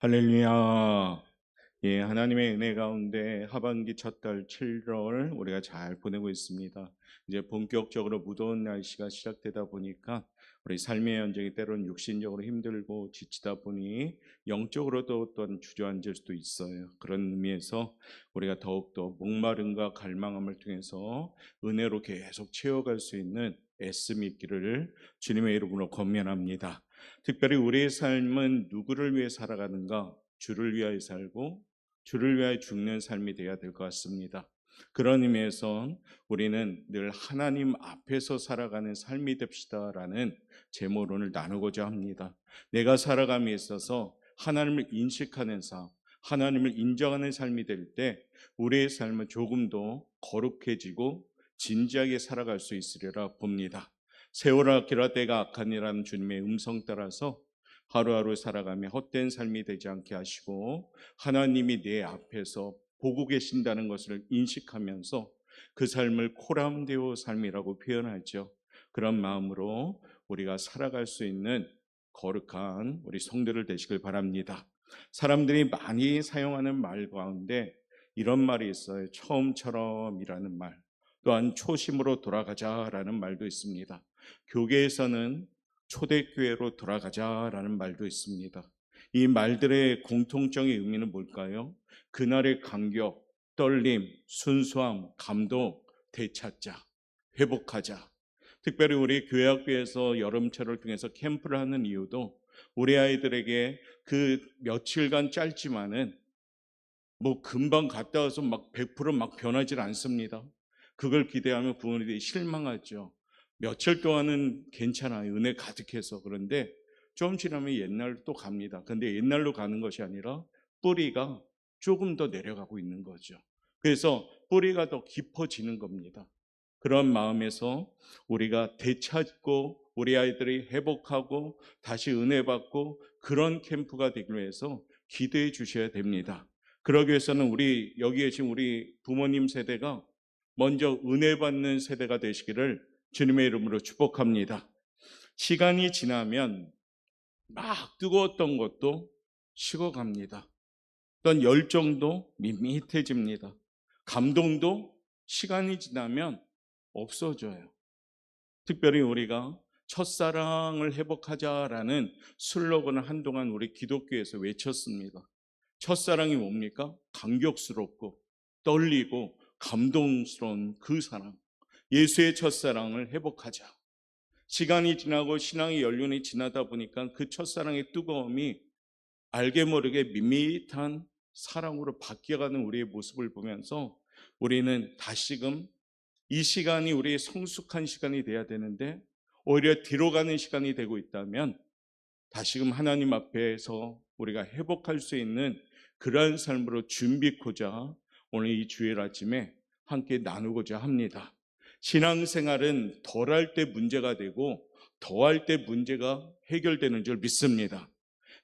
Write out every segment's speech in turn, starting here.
할렐루야. 예, 하나님의 은혜 가운데 하반기 첫 달 7월 우리가 잘 보내고 있습니다. 이제 본격적으로 무더운 날씨가 시작되다 보니까 우리 삶의 현장이 때로는 육신적으로 힘들고 지치다 보니 영적으로도 또한 주저앉을 수도 있어요. 그런 의미에서 우리가 더욱더 목마름과 갈망함을 통해서 은혜로 계속 채워갈 수 있는 애씀이 있기를 주님의 이름으로 권면합니다. 특별히 우리의 삶은 누구를 위해 살아가는가? 주를 위하여 살고 주를 위하여 죽는 삶이 되어야 될 것 같습니다. 그런 의미에서 우리는 늘 하나님 앞에서 살아가는 삶이 됩시다라는 제목론을 나누고자 합니다. 내가 살아감에 있어서 하나님을 인식하는 삶, 하나님을 인정하는 삶이 될 때 우리의 삶은 조금 더 거룩해지고 진지하게 살아갈 수 있으리라 봅니다. 세월아 기라 때가 악하니라는 주님의 음성 따라서 하루하루 살아가며 헛된 삶이 되지 않게 하시고 하나님이 내 앞에서 보고 계신다는 것을 인식하면서 그 삶을 코람데오 삶이라고 표현하죠. 그런 마음으로 우리가 살아갈 수 있는 거룩한 우리 성도들 되시길 바랍니다. 사람들이 많이 사용하는 말 가운데 이런 말이 있어요. 처음처럼이라는 말, 또한 초심으로 돌아가자라는 말도 있습니다. 교계에서는 초대교회로 돌아가자라는 말도 있습니다. 이 말들의 공통적인 의미는 뭘까요? 그날의 감격, 떨림, 순수함, 감동, 되찾자, 회복하자. 특별히 우리 교회학교에서 여름철을 통해서 캠프를 하는 이유도 우리 아이들에게 그 며칠간 짧지만은 금방 갔다 와서 막 100%막 변하지 않습니다. 그걸 기대하면 부모님들이 실망하죠. 며칠 동안은 괜찮아요. 은혜 가득해서. 그런데 좀 지나면 옛날로 또 갑니다. 근데 옛날로 가는 것이 아니라 뿌리가 조금 더 내려가고 있는 거죠. 그래서 뿌리가 더 깊어지는 겁니다. 그런 마음에서 우리가 되찾고 우리 아이들이 회복하고 다시 은혜 받고 그런 캠프가 되기 위해서 기도해 주셔야 됩니다. 그러기 위해서는 우리 여기 계신 우리 부모님 세대가 먼저 은혜 받는 세대가 되시기를 주님의 이름으로 축복합니다. 시간이 지나면 막 뜨거웠던 것도 식어갑니다. 어떤 열정도 밋밋해집니다. 감동도 시간이 지나면 없어져요. 특별히 우리가 첫사랑을 회복하자라는 슬로건을 한동안 우리 기독교에서 외쳤습니다. 첫사랑이 뭡니까? 감격스럽고 떨리고 감동스러운 그 사랑, 예수의 첫사랑을 회복하자. 시간이 지나고 신앙의 연륜이 지나다 보니까 그 첫사랑의 뜨거움이 알게 모르게 밋밋한 사랑으로 바뀌어가는 우리의 모습을 보면서 우리는 다시금 이 시간이 우리의 성숙한 시간이 돼야 되는데 오히려 뒤로 가는 시간이 되고 있다면 다시금 하나님 앞에서 우리가 회복할 수 있는 그러한 삶으로 준비코자 오늘 이 주일 아침에 함께 나누고자 합니다. 신앙생활은 덜할 때 문제가 되고 더할 때 문제가 해결되는 줄 믿습니다.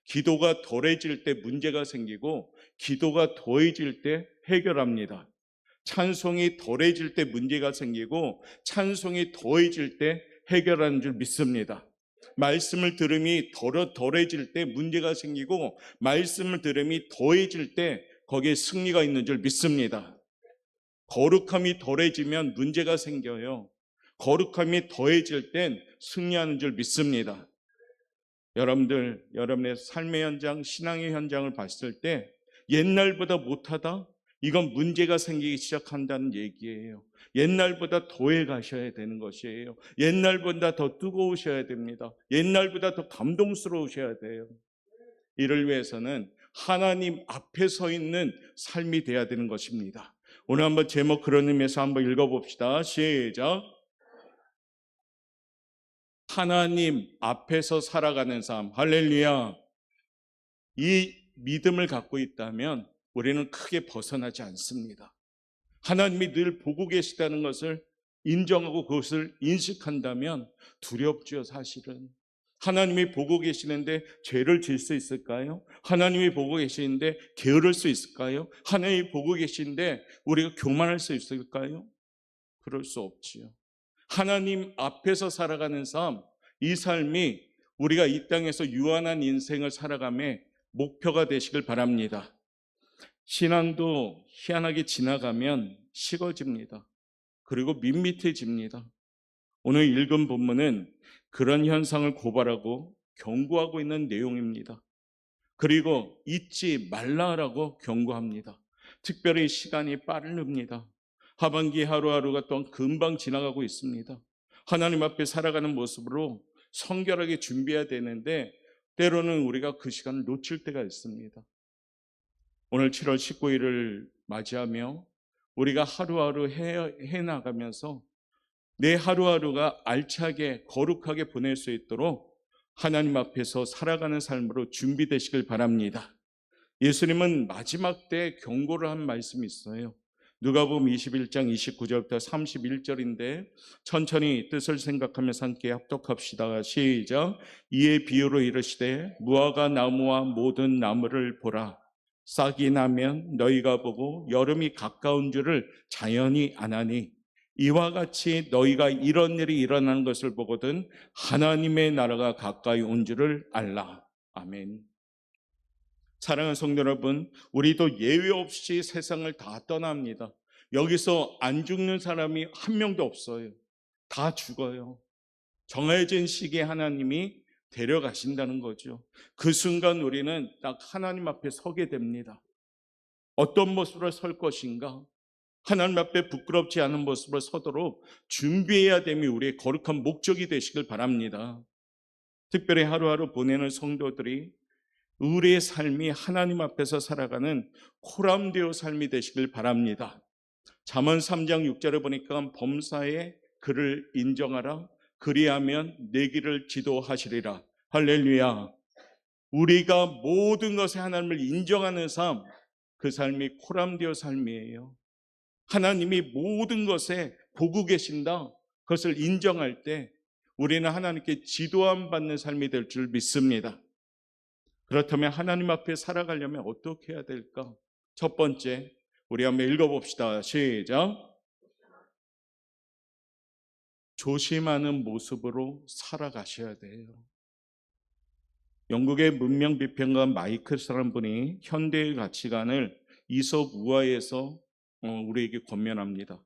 기도가 덜해질 때 문제가 생기고 기도가 더해질 때 해결합니다. 찬송이 덜해질 때 문제가 생기고 찬송이 더해질 때 해결하는 줄 믿습니다. 말씀을 들음이 덜해질 때 문제가 생기고 말씀을 들음이 더해질 때 거기에 승리가 있는 줄 믿습니다. 거룩함이 덜해지면 문제가 생겨요. 거룩함이 더해질 땐 승리하는 줄 믿습니다. 여러분의 삶의 현장, 신앙의 현장을 봤을 때 옛날보다 못하다? 이건 문제가 생기기 시작한다는 얘기예요. 옛날보다 더해 가셔야 되는 것이에요. 옛날보다 더 뜨거우셔야 됩니다. 옛날보다 더 감동스러우셔야 돼요. 이를 위해서는 하나님 앞에 서 있는 삶이 돼야 되는 것입니다. 오늘 한번 제목 그런 의미에서 한번 읽어봅시다. 시작. 하나님 앞에서 살아가는 삶. 할렐루야. 이 믿음을 갖고 있다면 우리는 크게 벗어나지 않습니다. 하나님이 늘 보고 계시다는 것을 인정하고 그것을 인식한다면 두렵죠, 사실은. 하나님이 보고 계시는데 죄를 질 수 있을까요? 하나님이 보고 계시는데 게으를 수 있을까요? 하나님이 보고 계시는데 우리가 교만할 수 있을까요? 그럴 수 없지요. 하나님 앞에서 살아가는 삶, 이 삶이 우리가 이 땅에서 유한한 인생을 살아가며 목표가 되시길 바랍니다. 신앙도 희한하게 지나가면 식어집니다. 그리고 밋밋해집니다. 오늘 읽은 본문은 그런 현상을 고발하고 경고하고 있는 내용입니다. 그리고 잊지 말라라고 경고합니다. 특별히 시간이 빠릅니다. 하반기 하루하루가 또한 금방 지나가고 있습니다. 하나님 앞에 살아가는 모습으로 성결하게 준비해야 되는데 때로는 우리가 그 시간을 놓칠 때가 있습니다. 오늘 7월 19일을 맞이하며 우리가 하루하루 해나가면서 내 하루하루가 알차게 거룩하게 보낼 수 있도록 하나님 앞에서 살아가는 삶으로 준비되시길 바랍니다. 예수님은 마지막 때 경고를 한 말씀이 있어요. 누가복음 21장 29절부터 31절인데 천천히 뜻을 생각하면서 함께 합독합시다. 시작. 이에 비유로 이르시되 무화과 나무와 모든 나무를 보라. 싹이 나면 너희가 보고 여름이 가까운 줄을 자연히 아나니 이와 같이 너희가 이런 일이 일어나는 것을 보거든 하나님의 나라가 가까이 온 줄을 알라. 아멘. 사랑하는 성도 여러분, 우리도 예외 없이 세상을 다 떠납니다. 여기서 안 죽는 사람이 한 명도 없어요. 다 죽어요. 정해진 시기에 하나님이 데려가신다는 거죠. 그 순간 우리는 딱 하나님 앞에 서게 됩니다. 어떤 모습으로 설 것인가? 하나님 앞에 부끄럽지 않은 모습으로 서도록 준비해야 됨이 우리의 거룩한 목적이 되시길 바랍니다. 특별히 하루하루 보내는 성도들이 우리의 삶이 하나님 앞에서 살아가는 코람데오 삶이 되시길 바랍니다. 잠언 3장 6절에 보니까 범사에 그를 인정하라. 그리하면 내 길을 지도하시리라. 할렐루야. 우리가 모든 것에 하나님을 인정하는 삶, 그 삶이 코람데오 삶이에요. 하나님이 모든 것에 보고 계신다. 그것을 인정할 때 우리는 하나님께 지도함 받는 삶이 될 줄 믿습니다. 그렇다면 하나님 앞에 살아가려면 어떻게 해야 될까? 첫 번째, 우리 한번 읽어봅시다. 시작. 조심하는 모습으로 살아가셔야 돼요. 영국의 문명 비평가 마이클스라는 분이 현대의 가치관을 이솝 우화에서 우리에게 권면합니다.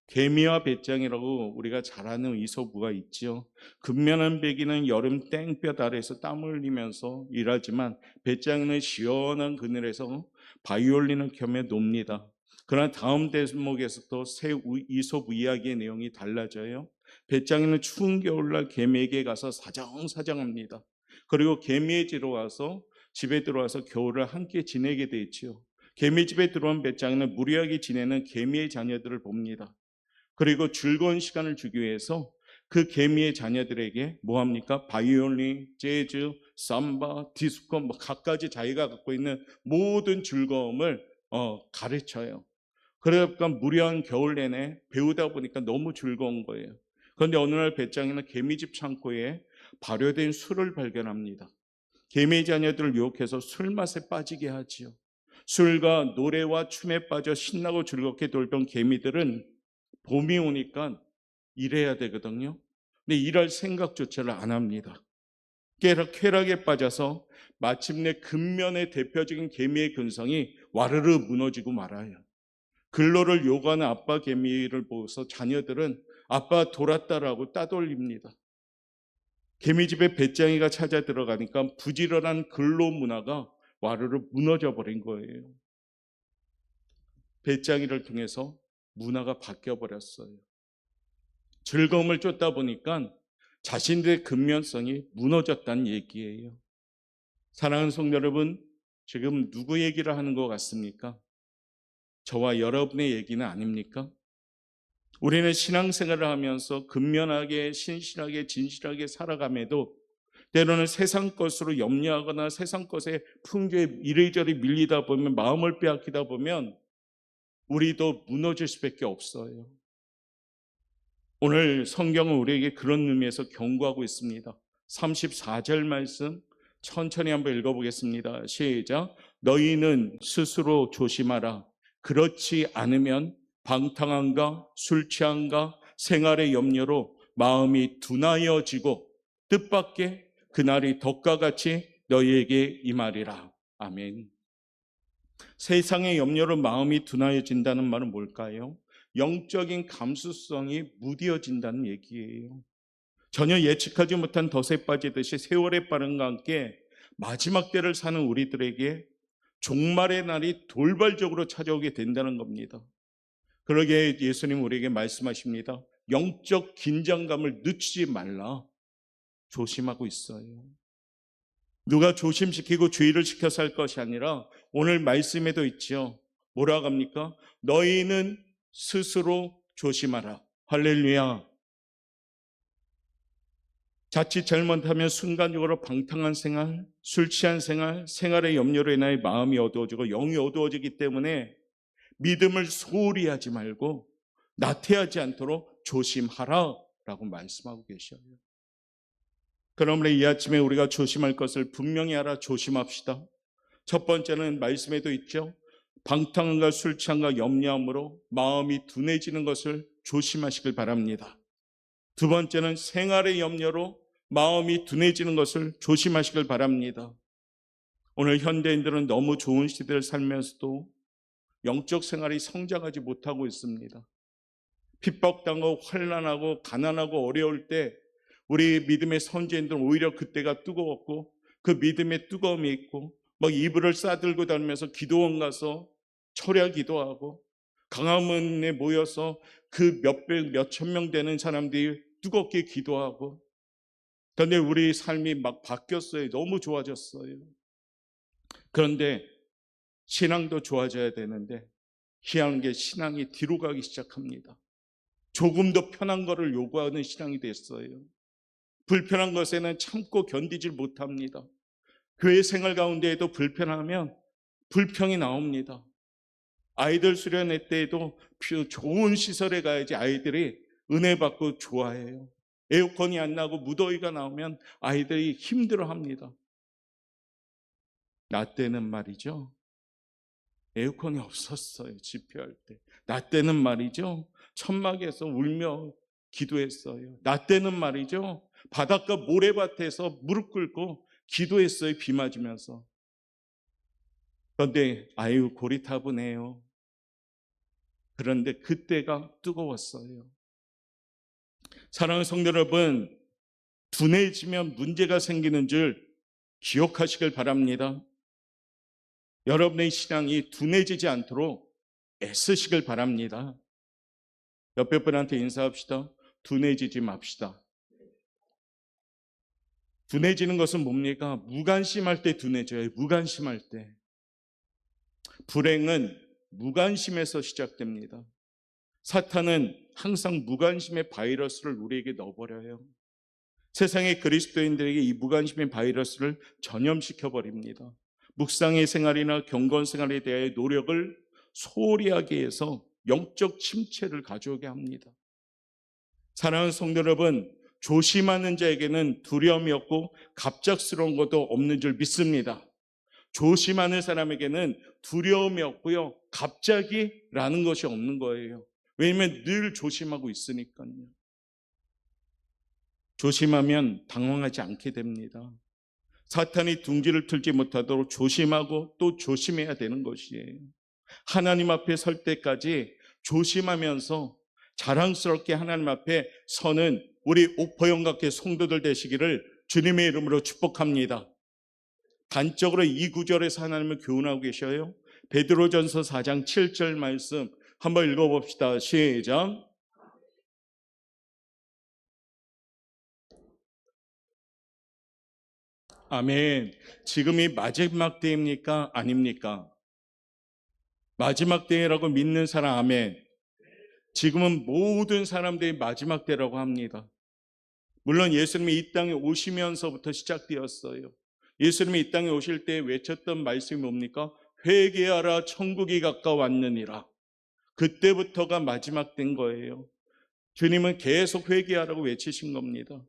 개미와 배짱이라고 우리가 잘 아는 이솝우가 있죠. 근면한 배기는 여름 땡볕 아래에서 땀을 흘리면서 일하지만 배짱이는 시원한 그늘에서 바이올린을 켜며 놉니다. 그러나 다음 대목에서 또 새 이솝 이야기의 내용이 달라져요. 배짱이는 추운 겨울날 개미에게 가서 사정사정합니다. 그리고 개미의 집으로 와서 집에 들어와서 겨울을 함께 지내게 돼 있죠. 개미 집에 들어온 배짱이는 무리하게 지내는 개미의 자녀들을 봅니다. 그리고 즐거운 시간을 주기 위해서 그 개미의 자녀들에게 뭐합니까? 바이올린, 재즈, 삼바, 디스코 각가지 자기가 갖고 있는 모든 즐거움을 가르쳐요. 그러니까 무려한 겨울 내내 배우다 보니까 너무 즐거운 거예요. 그런데 어느 날 배짱이는 개미집 창고에 발효된 술을 발견합니다. 개미 자녀들을 유혹해서 술 맛에 빠지게 하지요. 술과 노래와 춤에 빠져 신나고 즐겁게 돌던 개미들은 봄이 오니까 일해야 되거든요. 근데 일할 생각조차를 안 합니다. 쾌락에 빠져서 마침내 근면의 대표적인 개미의 근성이 와르르 무너지고 말아요. 근로를 요구하는 아빠 개미를 보고서 자녀들은 아빠 돌았다라고 따돌립니다. 개미집에 배짱이가 찾아 들어가니까 부지런한 근로 문화가 와르르 무너져 버린 거예요. 배짱이를 통해서 문화가 바뀌어 버렸어요. 즐거움을 쫓다 보니까 자신들의 근면성이 무너졌다는 얘기예요. 사랑하는 성도 여러분, 지금 누구 얘기를 하는 것 같습니까? 저와 여러분의 얘기는 아닙니까? 우리는 신앙생활을 하면서 근면하게 신실하게 진실하게 살아감에도 때로는 세상 것으로 염려하거나 세상 것에 풍조에 이리저리 밀리다 보면 마음을 빼앗기다 보면 우리도 무너질 수밖에 없어요. 오늘 성경은 우리에게 그런 의미에서 경고하고 있습니다. 34절 말씀 천천히 한번 읽어보겠습니다. 시작. 너희는 스스로 조심하라. 그렇지 않으면 방탕함과 술 취함과 생활의 염려로 마음이 둔하여지고 뜻밖의 그날이 덕과 같이 너희에게 임하리라. 아멘. 세상의 염려로 마음이 둔하여진다는 말은 뭘까요? 영적인 감수성이 무뎌진다는 얘기예요. 전혀 예측하지 못한 덫에 빠지듯이 세월의 빠름과 함께 마지막 때를 사는 우리들에게 종말의 날이 돌발적으로 찾아오게 된다는 겁니다. 그러기에 예수님 우리에게 말씀하십니다. 영적 긴장감을 늦추지 말라. 조심하고 있어요. 누가 조심시키고 주의를 시켜서 할 것이 아니라 오늘 말씀에도 있죠. 뭐라고 합니까? 너희는 스스로 조심하라. 할렐루야. 자칫 잘못하면 순간적으로 방탕한 생활, 술 취한 생활, 생활의 염려로 인하여 마음이 어두워지고 영이 어두워지기 때문에 믿음을 소홀히 하지 말고 나태하지 않도록 조심하라 라고 말씀하고 계셔요. 그러므로 이 아침에 우리가 조심할 것을 분명히 알아 조심합시다. 첫 번째는 말씀에도 있죠. 방탕함과 술 취함과 염려함으로 마음이 둔해지는 것을 조심하시길 바랍니다. 두 번째는 생활의 염려로 마음이 둔해지는 것을 조심하시길 바랍니다. 오늘 현대인들은 너무 좋은 시대를 살면서도 영적 생활이 성장하지 못하고 있습니다. 핍박당하고 환난하고 가난하고 어려울 때 우리 믿음의 선지자들은 오히려 그때가 뜨거웠고 그 믿음의 뜨거움이 있고 막 이불을 싸들고 다니면서 기도원 가서 철야 기도하고 강화문에 모여서 그 몇천 명 되는 사람들이 뜨겁게 기도하고. 그런데 우리 삶이 막 바뀌었어요. 너무 좋아졌어요. 그런데 신앙도 좋아져야 되는데 희한한 게 신앙이 뒤로 가기 시작합니다. 조금 더 편한 거를 요구하는 신앙이 됐어요. 불편한 것에는 참고 견디질 못합니다. 교회 생활 가운데에도 불편하면 불평이 나옵니다. 아이들 수련회 때에도 좋은 시설에 가야지 아이들이 은혜 받고 좋아해요. 에어컨이 안 나고 무더위가 나오면 아이들이 힘들어합니다. 나 때는 말이죠. 에어컨이 없었어요. 집회할 때. 나 때는 말이죠. 천막에서 울며 기도했어요. 나 때는 말이죠. 바닷가 모래밭에서 무릎 꿇고 기도했어요. 비 맞으면서. 그런데 아유 고리타분해요. 그런데 그때가 뜨거웠어요. 사랑하는 성도 여러분, 둔해지면 문제가 생기는 줄 기억하시길 바랍니다. 여러분의 신앙이 둔해지지 않도록 애쓰시길 바랍니다. 옆에 분한테 인사합시다. 둔해지지 맙시다. 둔해지는 것은 뭡니까? 무관심할 때 둔해져요. 무관심할 때. 불행은 무관심에서 시작됩니다. 사탄은 항상 무관심의 바이러스를 우리에게 넣어버려요. 세상의 그리스도인들에게 이 무관심의 바이러스를 전염시켜 버립니다. 묵상의 생활이나 경건 생활에 대해 노력을 소홀히 하게 해서 영적 침체를 가져오게 합니다. 사랑하는 성도 여러분, 조심하는 자에게는 두려움이 없고 갑작스러운 것도 없는 줄 믿습니다. 조심하는 사람에게는 두려움이 없고요, 갑자기라는 것이 없는 거예요. 왜냐하면 늘 조심하고 있으니까요. 조심하면 당황하지 않게 됩니다. 사탄이 둥지를 틀지 못하도록 조심하고 또 조심해야 되는 것이에요. 하나님 앞에 설 때까지 조심하면서 자랑스럽게 하나님 앞에 서는 우리 옥포영각회 성도들 되시기를 주님의 이름으로 축복합니다. 단적으로 이 구절에서 하나님을 교훈하고 계셔요. 베드로전서 4장 7절 말씀 한번 읽어봅시다. 시작. 아멘. 지금이 마지막 때입니까? 아닙니까? 마지막 때라고 믿는 사람 아멘. 지금은 모든 사람들이 마지막 때라고 합니다. 물론 예수님이 이 땅에 오시면서부터 시작되었어요. 예수님이 이 땅에 오실 때 외쳤던 말씀이 뭡니까? 회개하라 천국이 가까웠느니라. 그때부터가 마지막 때인 거예요. 주님은 계속 회개하라고 외치신 겁니다.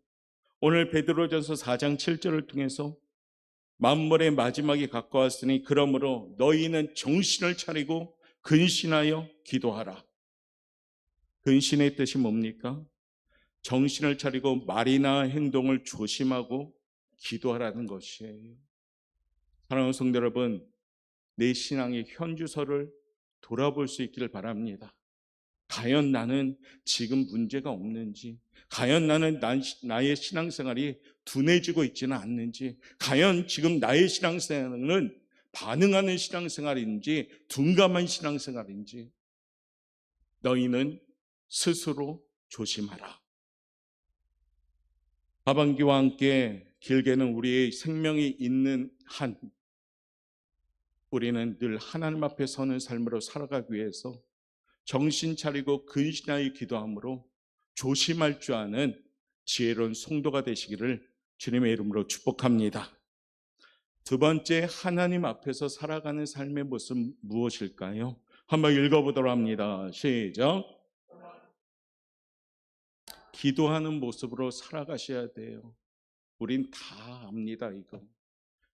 오늘 베드로전서 4장 7절을 통해서 만물의 마지막이 가까웠으니 그러므로 너희는 정신을 차리고 근신하여 기도하라. 근신의 뜻이 뭡니까? 정신을 차리고 말이나 행동을 조심하고 기도하라는 것이에요. 사랑하는 성도 여러분, 내 신앙의 현주소를 돌아볼 수 있기를 바랍니다. 과연 나는 지금 문제가 없는지, 과연 나는 나의 신앙생활이 둔해지고 있지는 않는지, 과연 지금 나의 신앙생활은 반응하는 신앙생활인지 둔감한 신앙생활인지 너희는 스스로 조심하라. 하반기와 함께 길게는 우리의 생명이 있는 한 우리는 늘 하나님 앞에 서는 삶으로 살아가기 위해서 정신 차리고 근신하여 기도함으로 조심할 줄 아는 지혜로운 성도가 되시기를 주님의 이름으로 축복합니다. 두 번째, 하나님 앞에서 살아가는 삶의 모습 무엇일까요? 한번 읽어보도록 합니다. 시작. 기도하는 모습으로 살아가셔야 돼요. 우린 다 압니다. 이거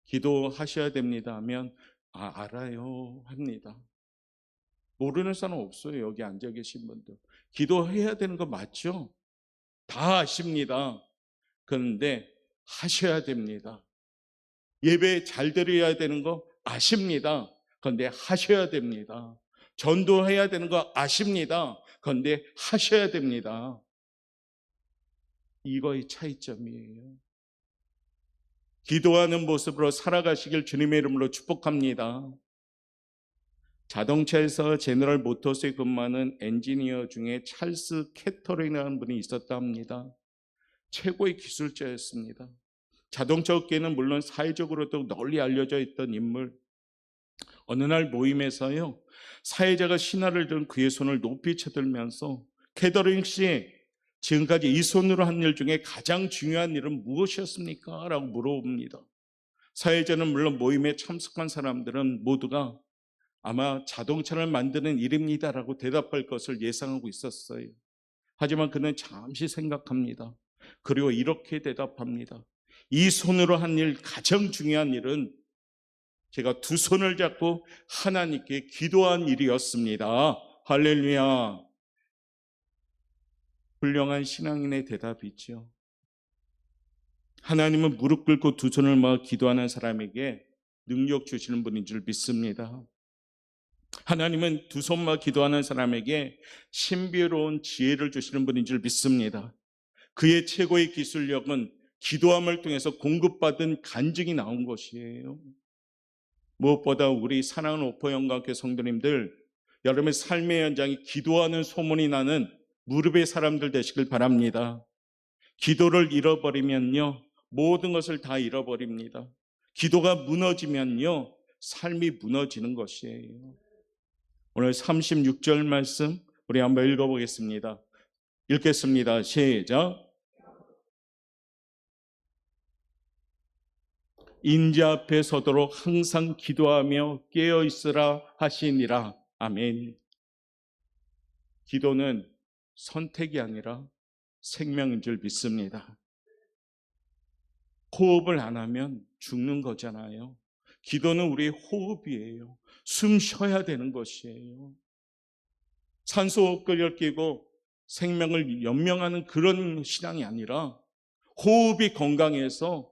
기도하셔야 됩니다 하면 알아요 합니다. 모르는 사람 없어요. 여기 앉아 계신 분들 기도해야 되는 거 맞죠? 다 아십니다. 그런데 하셔야 됩니다. 예배 잘 드려야 되는 거 아십니다. 그런데 하셔야 됩니다. 전도해야 되는 거 아십니다. 그런데 하셔야 됩니다. 이거의 차이점이에요. 기도하는 모습으로 살아가시길 주님의 이름으로 축복합니다. 자동차에서 제너럴 모터스에 근무하는 엔지니어 중에 찰스 캐터링이라는 분이 있었다 합니다. 최고의 기술자였습니다. 자동차 업계는 물론 사회적으로도 널리 알려져 있던 인물. 어느 날 모임에서요, 사회자가 신화를 든 그의 손을 높이 쳐들면서 캐터링 씨, 지금까지 이 손으로 한 일 중에 가장 중요한 일은 무엇이었습니까? 라고 물어봅니다. 사회자는 물론 모임에 참석한 사람들은 모두가 아마 자동차를 만드는 일입니다라고 대답할 것을 예상하고 있었어요. 하지만 그는 잠시 생각합니다. 그리고 이렇게 대답합니다. 이 손으로 한 일, 가장 중요한 일은 제가 두 손을 잡고 하나님께 기도한 일이었습니다. 할렐루야. 훌륭한 신앙인의 대답이죠. 하나님은 무릎 꿇고 두 손을 모아 기도하는 사람에게 능력 주시는 분인 줄 믿습니다. 하나님은 두 손만 기도하는 사람에게 신비로운 지혜를 주시는 분인 줄 믿습니다. 그의 최고의 기술력은 기도함을 통해서 공급받은 간증이 나온 것이에요. 무엇보다 우리 사랑하는 오포영광교회 성도님들, 여러분의 삶의 현장이 기도하는 소문이 나는 무릎의 사람들 되시길 바랍니다. 기도를 잃어버리면요, 모든 것을 다 잃어버립니다. 기도가 무너지면요, 삶이 무너지는 것이에요. 오늘 36절 말씀 우리 한번 읽어보겠습니다. 읽겠습니다. 시작. 인자 앞에 서도록 항상 기도하며 깨어있으라 하시니라. 아멘. 기도는 선택이 아니라 생명인 줄 믿습니다. 호흡을 안 하면 죽는 거잖아요. 기도는 우리의 호흡이에요. 숨 쉬어야 되는 것이에요. 산소호흡을 끼고 생명을 연명하는 그런 신앙이 아니라 호흡이 건강해서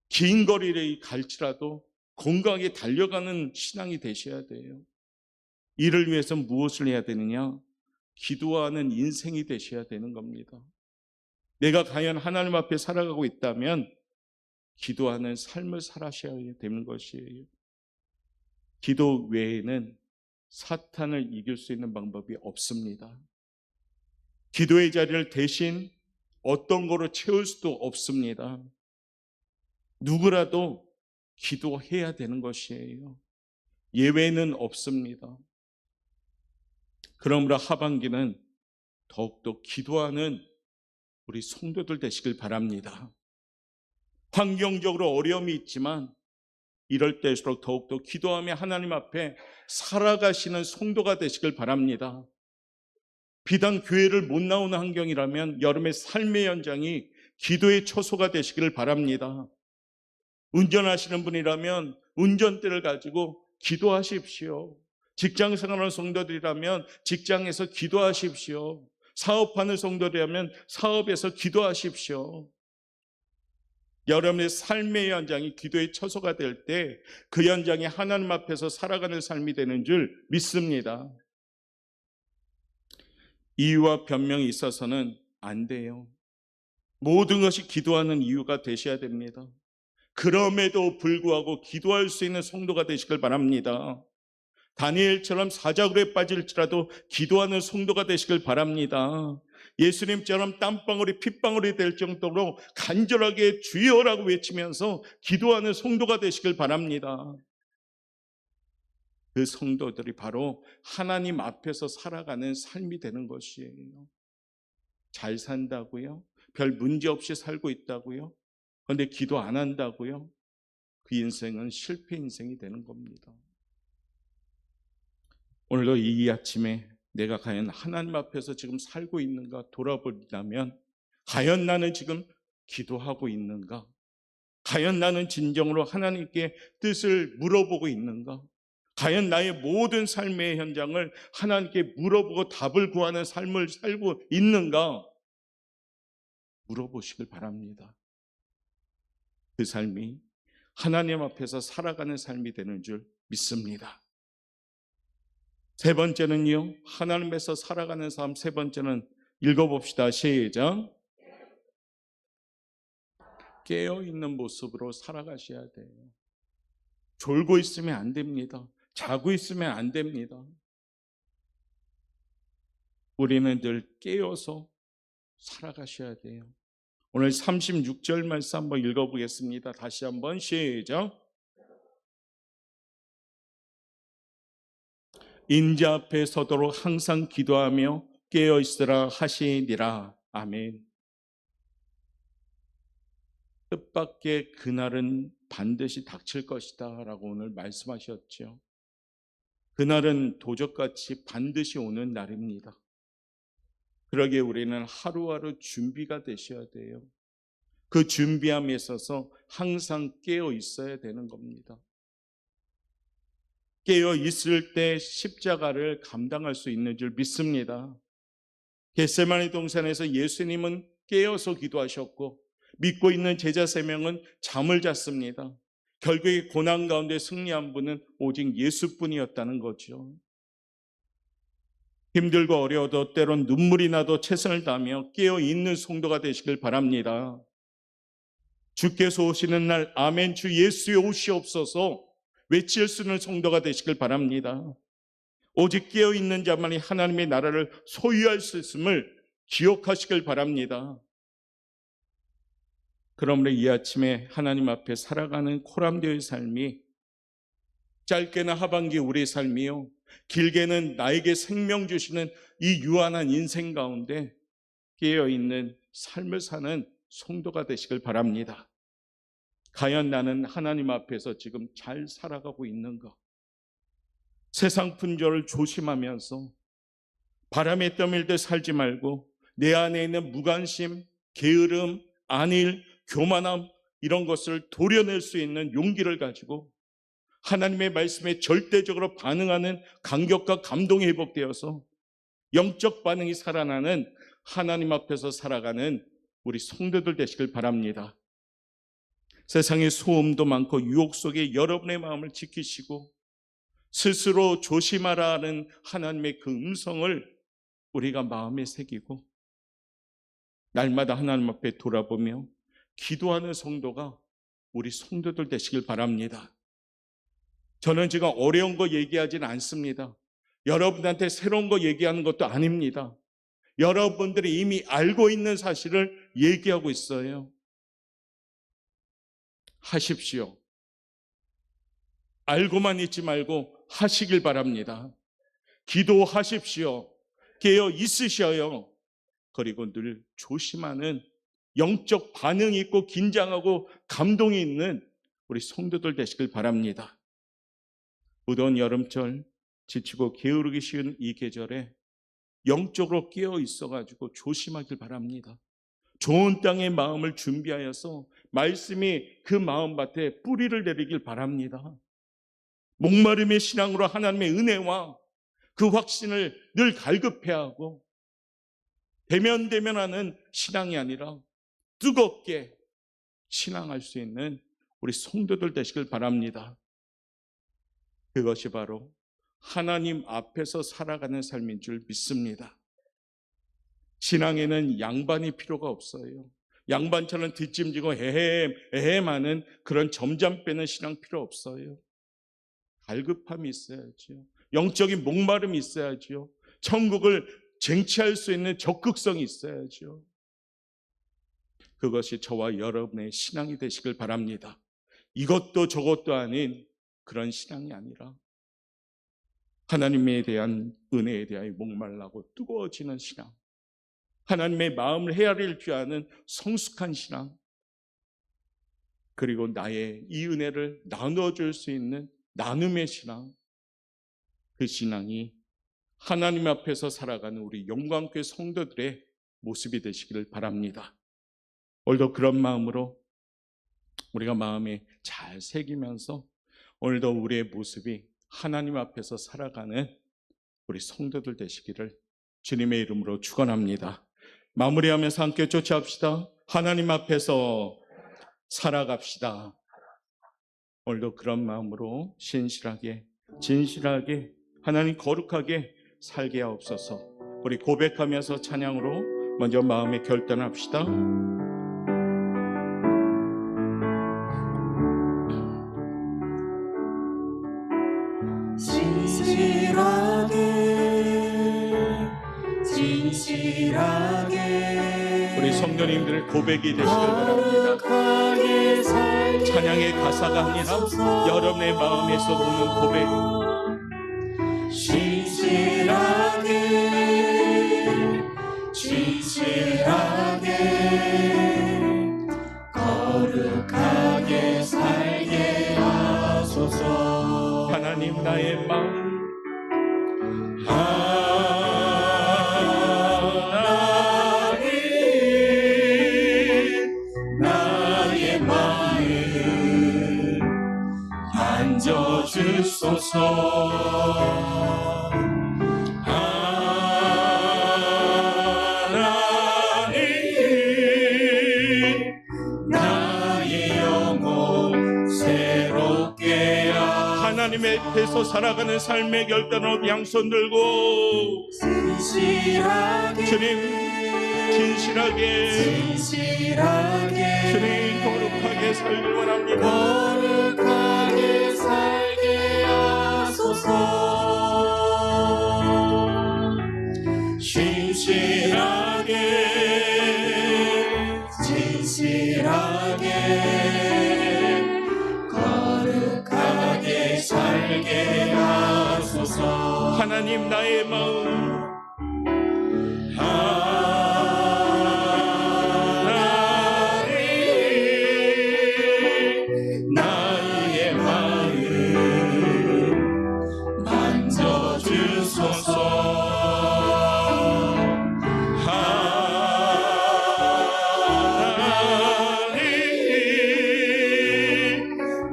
긴 거리를 갈지라도 건강하게 달려가는 신앙이 되셔야 돼요. 이를 위해서 무엇을 해야 되느냐? 기도하는 인생이 되셔야 되는 겁니다. 내가 과연 하나님 앞에 살아가고 있다면 기도하는 삶을 살아셔야 되는 것이에요. 기도 외에는 사탄을 이길 수 있는 방법이 없습니다. 기도의 자리를 대신 어떤 거로 채울 수도 없습니다. 누구라도 기도해야 되는 것이에요. 예외는 없습니다. 그러므로 하반기는 더욱더 기도하는 우리 성도들 되시길 바랍니다. 환경적으로 어려움이 있지만 이럴 때일수록 더욱더 기도하며 하나님 앞에 살아가시는 성도가 되시길 바랍니다. 비단 교회를 못 나오는 환경이라면 여러분의 삶의 현장이 기도의 처소가 되시기를 바랍니다. 운전하시는 분이라면 운전대를 가지고 기도하십시오. 직장 생활하는 성도들이라면 직장에서 기도하십시오. 사업하는 성도들이라면 사업에서 기도하십시오. 여러분의 삶의 현장이 기도의 처소가 될 때 그 현장이 하나님 앞에서 살아가는 삶이 되는 줄 믿습니다. 이유와 변명이 있어서는 안 돼요. 모든 것이 기도하는 이유가 되셔야 됩니다. 그럼에도 불구하고 기도할 수 있는 성도가 되시길 바랍니다. 다니엘처럼 사자굴에 빠질지라도 기도하는 성도가 되시길 바랍니다. 예수님처럼 땀방울이 핏방울이 될 정도로 간절하게 주여라고 외치면서 기도하는 성도가 되시길 바랍니다. 그 성도들이 바로 하나님 앞에서 살아가는 삶이 되는 것이에요. 잘 산다고요? 별 문제 없이 살고 있다고요? 그런데 기도 안 한다고요? 그 인생은 실패 인생이 되는 겁니다. 오늘도 이 아침에 내가 과연 하나님 앞에서 지금 살고 있는가 돌아보려면, 과연 나는 지금 기도하고 있는가? 과연 나는 진정으로 하나님께 뜻을 물어보고 있는가? 과연 나의 모든 삶의 현장을 하나님께 물어보고 답을 구하는 삶을 살고 있는가? 물어보시길 바랍니다. 그 삶이 하나님 앞에서 살아가는 삶이 되는 줄 믿습니다. 세 번째는요, 하나님에서 살아가는 삶. 세 번째는 읽어봅시다. 시작. 깨어있는 모습으로 살아가셔야 돼요. 졸고 있으면 안 됩니다. 자고 있으면 안 됩니다. 우리는 늘 깨어서 살아가셔야 돼요. 오늘 36절 말씀 한번 읽어보겠습니다. 다시 한번 시작. 인자 앞에 서도록 항상 기도하며 깨어있으라 하시니라. 아멘. 뜻밖의 그날은 반드시 닥칠 것이다 라고 오늘 말씀하셨죠. 그날은 도적같이 반드시 오는 날입니다. 그러기에 우리는 하루하루 준비가 되셔야 돼요. 그 준비함에 있어서 항상 깨어 있어야 되는 겁니다. 깨어 있을 때 십자가를 감당할 수 있는 줄 믿습니다. 겟세마네 동산에서 예수님은 깨어서 기도하셨고, 믿고 있는 제자 3명은 잠을 잤습니다. 결국에 고난 가운데 승리한 분은 오직 예수뿐이었다는 거죠. 힘들고 어려워도 때론 눈물이 나도 최선을 다하며 깨어있는 성도가 되시길 바랍니다. 주께서 오시는 날 아멘 주 예수의 오시옵소서 외칠 수 있는 성도가 되시길 바랍니다. 오직 깨어있는 자만이 하나님의 나라를 소유할 수 있음을 기억하시길 바랍니다. 그러므로 이 아침에 하나님 앞에 살아가는 코람데오의 삶이, 짧게는 하반기 우리의 삶이요, 길게는 나에게 생명 주시는 이 유한한 인생 가운데 깨어있는 삶을 사는 성도가 되시길 바랍니다. 과연 나는 하나님 앞에서 지금 잘 살아가고 있는가? 세상 풍조를 조심하면서 바람에 떠밀듯 살지 말고 내 안에 있는 무관심, 게으름, 안일, 교만함, 이런 것을 도려낼 수 있는 용기를 가지고 하나님의 말씀에 절대적으로 반응하는 감격과 감동이 회복되어서 영적 반응이 살아나는 하나님 앞에서 살아가는 우리 성도들 되시길 바랍니다. 세상의 소음도 많고 유혹 속에 여러분의 마음을 지키시고 스스로 조심하라는 하나님의 그 음성을 우리가 마음에 새기고 날마다 하나님 앞에 돌아보며 기도하는 성도가 우리 성도들 되시길 바랍니다. 저는 지금 어려운 거 얘기하지는 않습니다. 여러분한테 새로운 거 얘기하는 것도 아닙니다. 여러분들이 이미 알고 있는 사실을 얘기하고 있어요. 하십시오. 알고만 있지 말고 하시길 바랍니다. 기도하십시오. 깨어 있으셔요. 그리고 늘 조심하는 영적 반응이 있고 긴장하고 감동이 있는 우리 성도들 되시길 바랍니다. 무더운 여름철 지치고 게으르기 쉬운 이 계절에 영적으로 깨어 있어가지고 조심하길 바랍니다. 좋은 땅의 마음을 준비하여서 말씀이 그 마음밭에 뿌리를 내리길 바랍니다. 목마름의 신앙으로 하나님의 은혜와 그 확신을 늘 갈급해야 하고 대면대면하는 신앙이 아니라 뜨겁게 신앙할 수 있는 우리 성도들 되시길 바랍니다. 그것이 바로 하나님 앞에서 살아가는 삶인 줄 믿습니다. 신앙에는 양반이 필요가 없어요. 양반처럼 뒷짐지고 에헴하는 그런 점잖 빼는 신앙 필요 없어요. 갈급함이 있어야죠. 영적인 목마름이 있어야죠. 천국을 쟁취할 수 있는 적극성이 있어야죠. 그것이 저와 여러분의 신앙이 되시길 바랍니다. 이것도 저것도 아닌 그런 신앙이 아니라 하나님에 대한 은혜에 대하여 목말라고 뜨거워지는 신앙, 하나님의 마음을 헤아릴 줄 아는 성숙한 신앙, 그리고 나의 이 은혜를 나눠줄 수 있는 나눔의 신앙, 그 신앙이 하나님 앞에서 살아가는 우리 영광교회 성도들의 모습이 되시기를 바랍니다. 오늘도 그런 마음으로 우리가 마음에 잘 새기면서 오늘도 우리의 모습이 하나님 앞에서 살아가는 우리 성도들 되시기를 주님의 이름으로 축원합니다. 마무리하면서 함께 쫓아갑시다. 하나님 앞에서 살아갑시다. 오늘도 그런 마음으로 신실하게 진실하게 하나님 거룩하게 살게 하옵소서. 우리 고백하면서 찬양으로 먼저 마음의 결단을 합시다. 진실하게 우리 성도님들의 고백이 되시길 바랍니다. 찬양의 가사가 아니라 여러분의 마음에서 오는 고백. 진실하게 거룩하게 살게 하소서. 하나님 나의 마음 주소서. 하나님 나의 영혼 새롭게 하나님의 앞에서 살아가는 삶의 결단으로 양손 들고 진실하게 주님 진실하게 주님 거룩하게 살길 원합니다. 거룩하게 살게 하소서. 진실하게 거룩하게 살게 하소서. 하나님 나의 마음 나의 마음 만져주소서.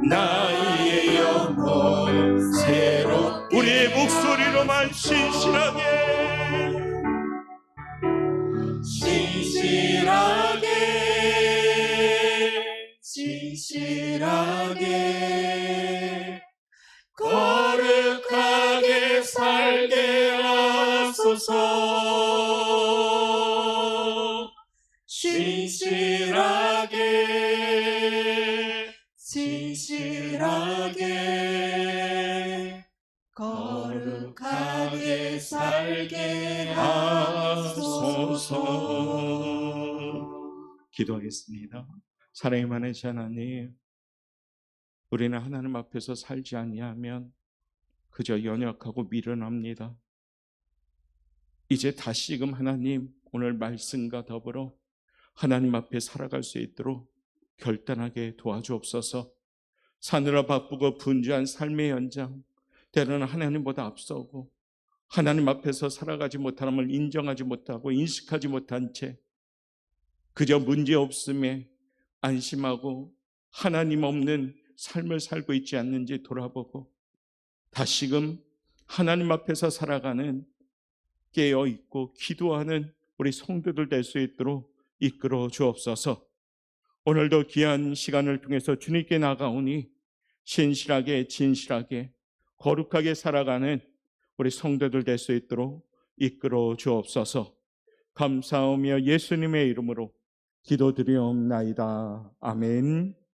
나의 영혼 새롭게 우리의 목소리로만 진실하게 거룩하게 살게 하소서. 진실하게 거룩하게 살게 하소서. 기도하겠습니다. 사랑이 많으신 하나님, 우리는 하나님 앞에서 살지 아니하면 그저 연약하고 미련합니다. 이제 다시금 하나님 오늘 말씀과 더불어 하나님 앞에 살아갈 수 있도록 결단하게 도와주옵소서. 사느라 바쁘고 분주한 삶의 현장, 때로는 하나님보다 앞서고 하나님 앞에서 살아가지 못함을 인정하지 못하고 인식하지 못한 채 그저 문제없음에 안심하고 하나님 없는 삶을 살고 있지 않는지 돌아보고 다시금 하나님 앞에서 살아가는 깨어있고 기도하는 우리 성도들 될 수 있도록 이끌어 주옵소서. 오늘도 귀한 시간을 통해서 주님께 나가오니 신실하게 진실하게 거룩하게 살아가는 우리 성도들 될 수 있도록 이끌어 주옵소서. 감사하며 예수님의 이름으로 기도드리옵나이다. 아멘.